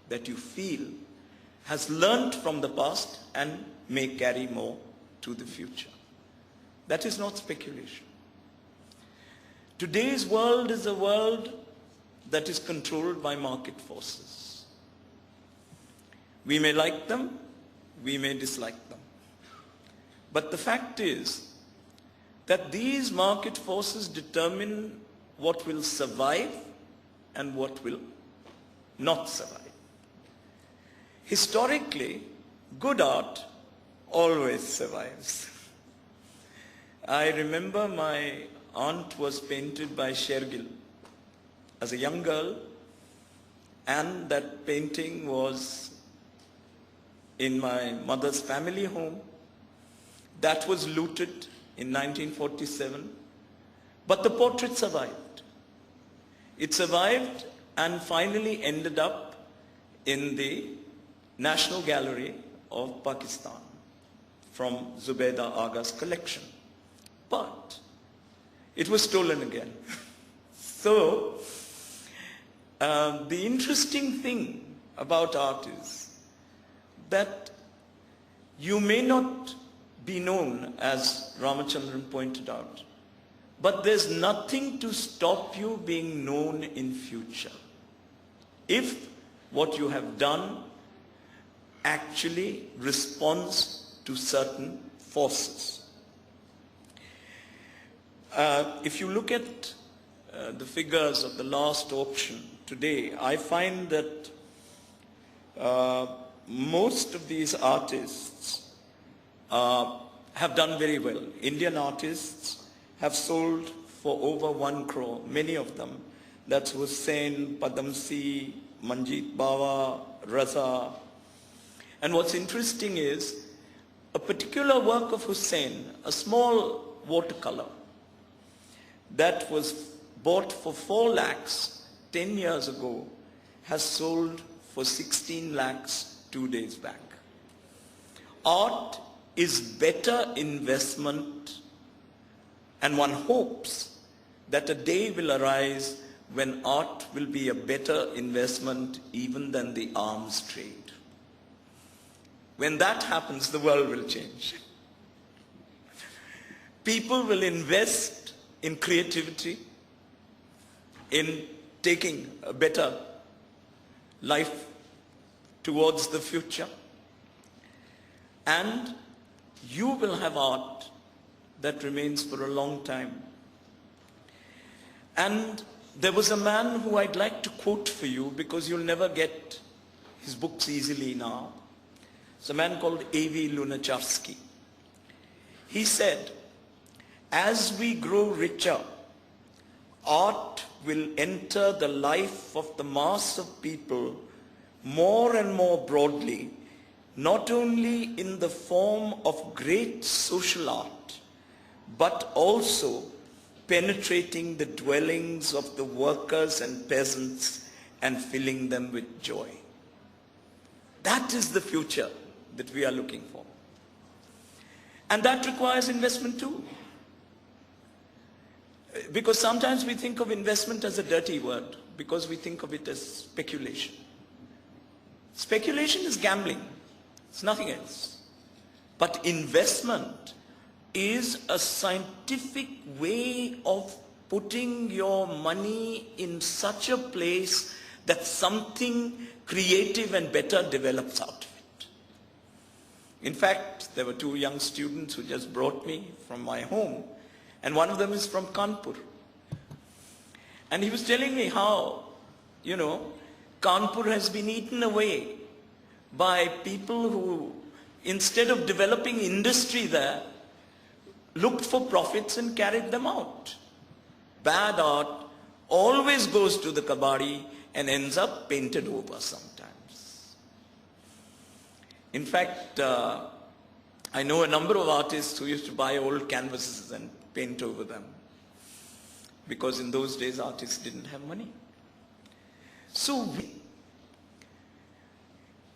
that you feel has learnt from the past and may carry more to the future. That is not speculation. Today's world is a world that is controlled by market forces. We may like them, we may dislike them. But the fact is that these market forces determine what will survive and what will not survive. Historically, good art always survives. I remember my aunt was painted by Shergill as a young girl, and that painting was in my mother's family home. That was looted in 1947, but the portrait survived. It survived and finally ended up in the National Gallery of Pakistan from Zubayda Aga's collection. But it was stolen again. So, the interesting thing about art is that you may not be known, as Ramachandran pointed out, but there's nothing to stop you being known in future if what you have done actually responds to certain forces. If you look at the figures of the last auction today, I find that most of these artists have done very well. Indian artists have sold for over 1 crore, many of them. That's Hussain, Padamsi, Manjeet Bawa, Raza. And what's interesting is a particular work of Hussain, a small watercolor, that was bought for 4 lakhs 10 years ago, has sold for 16 lakhs 2 days back. Art is better investment, and one hopes that a day will arise when art will be a better investment even than the arms trade. When that happens, the world will change. People will invest in creativity, in taking a better life towards the future, and you will have art that remains for a long time. And there was a man who I'd like to quote for you, because you'll never get his books easily now. It's a man called A.V. Lunacharsky. He said, as we grow richer, art will enter the life of the mass of people more and more broadly, not only in the form of great social art, but also penetrating the dwellings of the workers and peasants and filling them with joy. That is the future that we are looking for. And that requires investment too. Because sometimes we think of investment as a dirty word, because we think of it as speculation. Speculation is gambling. It's nothing else. But investment is a scientific way of putting your money in such a place that something creative and better develops out of it. In fact, there were 2 young students who just brought me from my home, and one of them is from Kanpur. And he was telling me how, Kanpur has been eaten away by people who, instead of developing industry there, looked for profits and carried them out. Bad art always goes to the kabadi and ends up painted over sometimes. In fact, I know a number of artists who used to buy old canvases and paint over them, because in those days artists didn't have money. So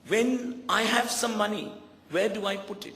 when I have some money, where do I put it?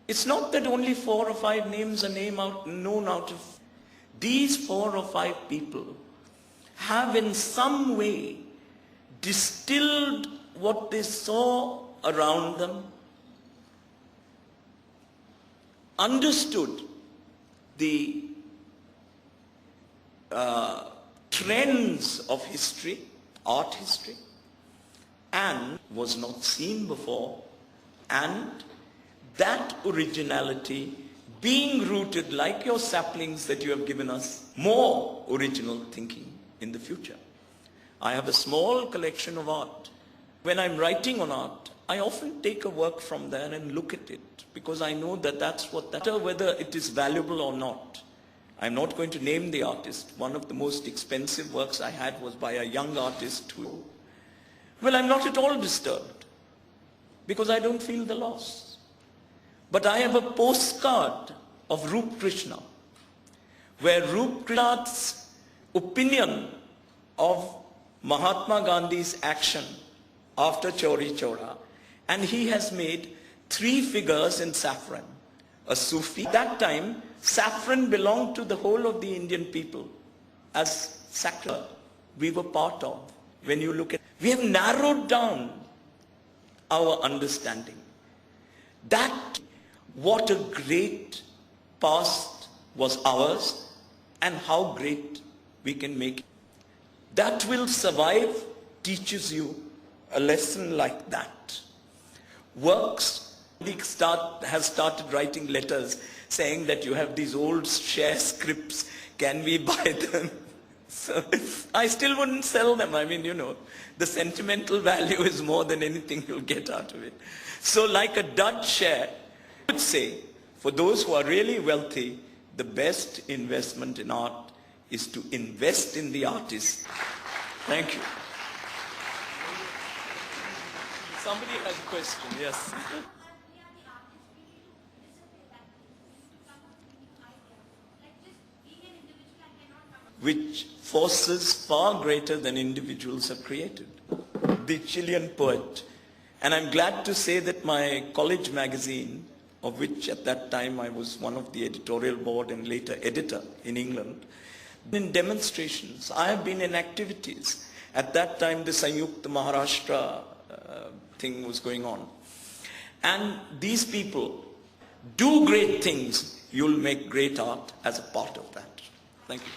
It's not that only 4 or 5 names are known out of. These 4 or 5 people have in some way distilled what they saw around them, understood the trends of history, art history, and was not seen before, and that originality being rooted, like your saplings that you have given us, more original thinking in the future. I have a small collection of art. When I'm writing on art, I often take a work from there and look at it, because I know that that's what, whether it is valuable or not. I'm not going to name the artist. One of the most expensive works I had was by a young artist who, well, I'm not at all disturbed, because I don't feel the loss. But I have a postcard of Rup Krishna, where Rup Krishna's opinion of Mahatma Gandhi's action after Chauri Chaura, and he has made 3 figures in saffron. A Sufi. At that time, saffron belonged to the whole of the Indian people as sacred. We were part of. When you look at, we have narrowed down our understanding. That, what a great past was ours, and how great we can make it. That will survive, teaches you a lesson like that. Works, has started writing letters saying that you have these old share scripts, can we buy them? So I still wouldn't sell them. I mean, you know, the sentimental value is more than anything you'll get out of it. So like a Dutch share, I would say, for those who are really wealthy, the best investment in art is to invest in the artist. Thank you. Somebody has a question, yes. Which forces far greater than individuals have created. The Chilean poet. And I'm glad to say that my college magazine, of which at that time I was one of the editorial board and later editor in England, in demonstrations, I have been in activities. At that time the Sanyukta Maharashtra thing was going on. And these people do great things. You'll make great art as a part of that. Thank you.